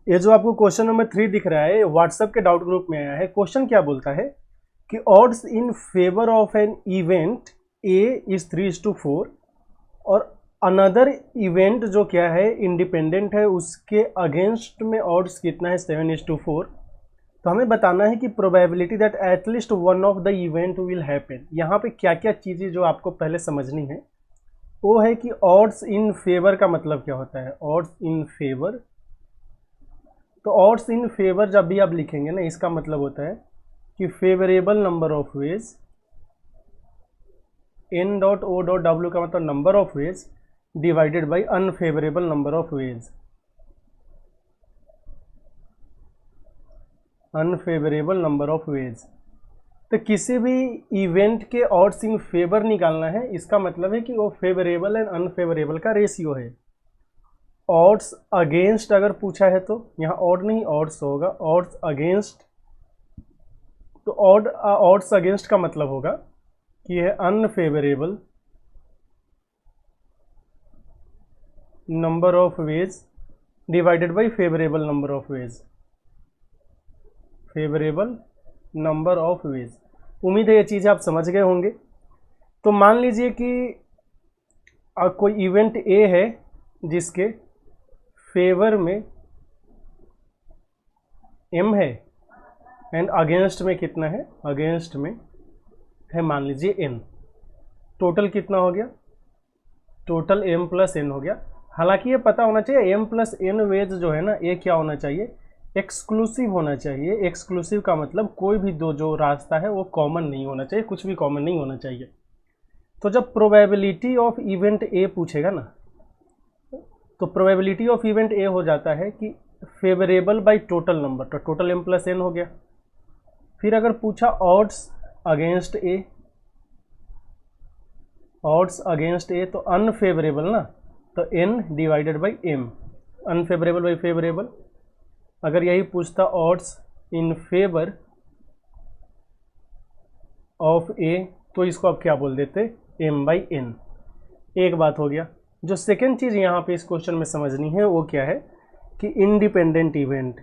ये जो आपको क्वेश्चन नंबर 3 दिख रहा है व्हाट्सएप के डाउट ग्रुप में आया है। क्वेश्चन क्या बोलता है कि odds in favour of an event A is 3:4 और अनदर इवेंट जो क्या है इंडिपेंडेंट है उसके अगेंस्ट में ऑड्स कितना है 7:4। तो हमें बताना है कि probability that at least one of the event will happen. यहाँ पे क्या क्या चीज़ें जो आपको पहले समझनी है वो है कि ऑड्स इन फेवर का मतलब क्या होता है। ऑड्स इन फेवर, तो ऑड्स इन फेवर जब भी आप लिखेंगे ना इसका मतलब होता है कि favourable number of ways, n dot O dot W का मतलब number of ways divided by unfavourable number of ways. Unfavourable number of ways, तो किसी भी इवेंट के ऑड्स इन फेवर निकालना है, इसका मतलब है कि वो फेवरेबल एंड अनफेवरेबल का रेशियो है। ऑड्स अगेंस्ट अगर पूछा है तो यहाँ ऑड नहीं ऑड्स होगा, ऑड्स अगेंस्ट। तो ऑड्स अगेंस्ट का मतलब होगा कि यह unfavourable number of ways divided bye favourable number of veg. Favourable number of veg, उम्मीद है ये चीज़ें आप समझ गए होंगे। तो मान लीजिए कि कोई इवेंट ए है जिसके फेवर में m है एंड अगेंस्ट में कितना है, अगेंस्ट में है मान लीजिए n। टोटल कितना हो गया, टोटल m प्लस n हो गया। हालांकि ये पता होना चाहिए m प्लस n वेज जो है ना ये क्या होना चाहिए, एक्सक्लूसिव होना चाहिए। एक्सक्लूसिव का मतलब कोई भी दो जो रास्ता है वो कॉमन नहीं होना चाहिए, कुछ भी कॉमन नहीं होना चाहिए। तो जब प्रोबेबिलिटी ऑफ इवेंट ए पूछेगा ना तो प्रोबेबिलिटी ऑफ इवेंट ए हो जाता है कि फेवरेबल बाय टोटल नंबर, तो टोटल m प्लस n हो गया। फिर अगर पूछा odds against A, odds against A तो अनफेवरेबल ना, तो n divided by m, unfavourable by favourable. अगर यही पूछता odds in favour of A तो इसको आप क्या बोल देते, m/n। एक बात हो गया। जो सेकेंड चीज़ यहाँ पे इस क्वेश्चन में समझनी है वो क्या है कि इंडिपेंडेंट इवेंट,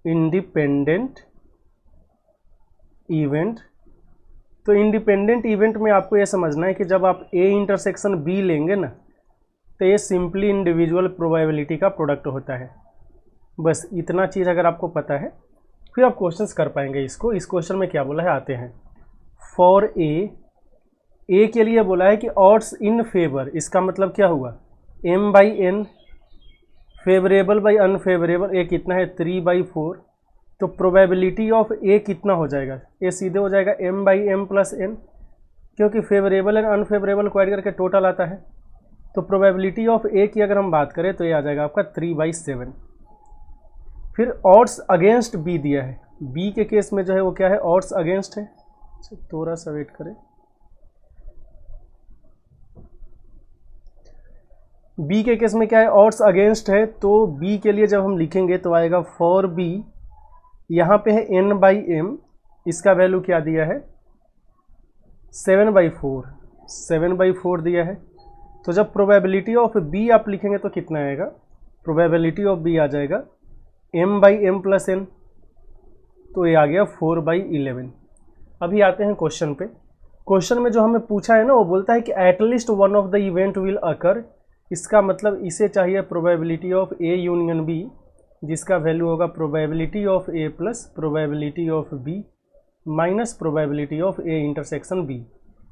इंडिपेंडेंट इवेंट। तो इंडिपेंडेंट इवेंट में आपको ये समझना है कि जब आप ए इंटरसेक्शन बी लेंगे ना तो ये सिंपली इंडिविजुअल प्रोबेबिलिटी का प्रोडक्ट होता है। बस इतना चीज़ अगर आपको पता है फिर आप क्वेश्चंस कर पाएंगे इसको। इस क्वेश्चन में क्या बोला है आते हैं। फॉर ए के लिए बोला है कि ऑड्स इन फेवर, इसका मतलब क्या हुआ m/n, फेवरेबल बाई अनफेवरेबल ए कितना है 3/4। तो प्रोबेबिलिटी ऑफ ए कितना हो जाएगा, ए सीधे हो जाएगा m/m प्लस n, क्योंकि फेवरेबल एंड अनफेवरेबल को ऐड करके टोटल आता है। तो प्रोबेबिलिटी ऑफ ए की अगर हम बात करें तो ये आ जाएगा आपका 3/7। फिर ऑड्स अगेंस्ट बी दिया है, बी के केस में जो है वो क्या है ऑड्स अगेंस्ट है। थोड़ा सा वेट करें। बी के केस में क्या है ऑड्स अगेंस्ट है, तो बी के लिए जब हम लिखेंगे तो आएगा फॉर बी, यहाँ पे है n/m, इसका वैल्यू क्या दिया है 7/4, 7/4 दिया है। तो जब प्रोबेबिलिटी ऑफ बी आप लिखेंगे तो कितना आएगा, प्रोबेबिलिटी ऑफ बी आ जाएगा m/m प्लस n, तो ये आ गया 4/11। अभी आते हैं क्वेश्चन पे। क्वेश्चन में जो हमें पूछा है ना वो बोलता है कि at least one of the event will occur. इसका मतलब इसे चाहिए probability of A union B, जिसका वैल्यू होगा probability of A plus probability of B minus probability of A intersection B.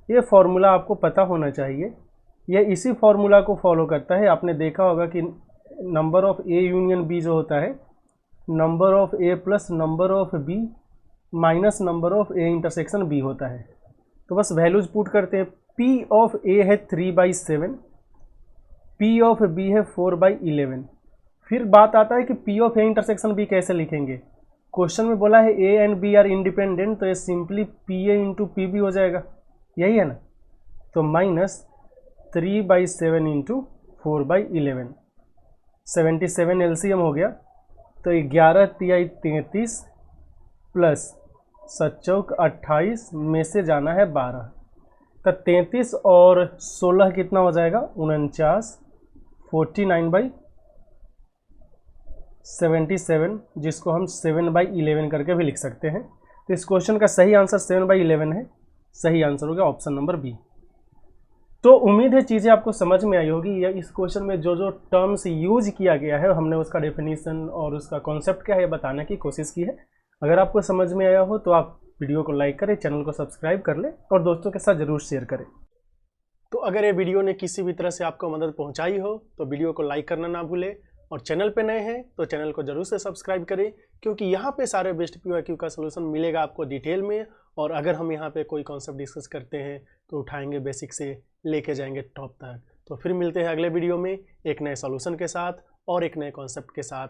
ये फॉर्मूला आपको पता होना चाहिए, यह इसी फॉर्मूला को फॉलो करता है। आपने देखा होगा कि number of A union B जो होता है number of A plus number of B minus number of A intersection B होता है। तो बस वैल्यूज पुट करते हैं। पी ऑफ ए है 3/7, पी ऑफ बी है 4/11। फिर बात आता है कि P of A intersection B कैसे लिखेंगे। क्वेश्चन में बोला है A and B are independent, तो ये simply P A into P B हो जाएगा, यही है ना। तो माइनस 3/7 इंटू 4/11, 77 एलसीएम हो गया। तो 11 तिहाई 33 प्लस 7 चौक 28 में से जाना है 12, तो 33 और 16 कितना हो जाएगा 49 49/77, जिसको हम 7/11 करके भी लिख सकते हैं। तो इस क्वेश्चन का सही आंसर 7/11 है। सही आंसर हो गया ऑप्शन नंबर बी। तो उम्मीद है चीज़ें आपको समझ में आई होगी, या इस क्वेश्चन में जो जो टर्म्स यूज किया गया है हमने उसका डेफिनेशन और उसका कॉन्सेप्ट क्या है बताने की कोशिश की है। अगर आपको समझ में आया हो तो आप वीडियो को लाइक करें, चैनल को सब्सक्राइब कर लें और दोस्तों के साथ ज़रूर शेयर करें। तो अगर ये वीडियो ने किसी भी तरह से आपको मदद पहुंचाई हो तो वीडियो को लाइक करना ना भूलें, और चैनल पे नए हैं तो चैनल को जरूर से सब्सक्राइब करें, क्योंकि यहाँ पे सारे बेस्ट PYQ का सोल्यूशन मिलेगा आपको डिटेल में। और अगर हम यहाँ पे कोई कॉन्सेप्ट डिस्कस करते हैं तो उठाएंगे बेसिक से लेके जाएंगे टॉप तक। तो फिर मिलते हैं अगले वीडियो में एक नए सॉल्यूशन के साथ और एक नए कॉन्सेप्ट के साथ।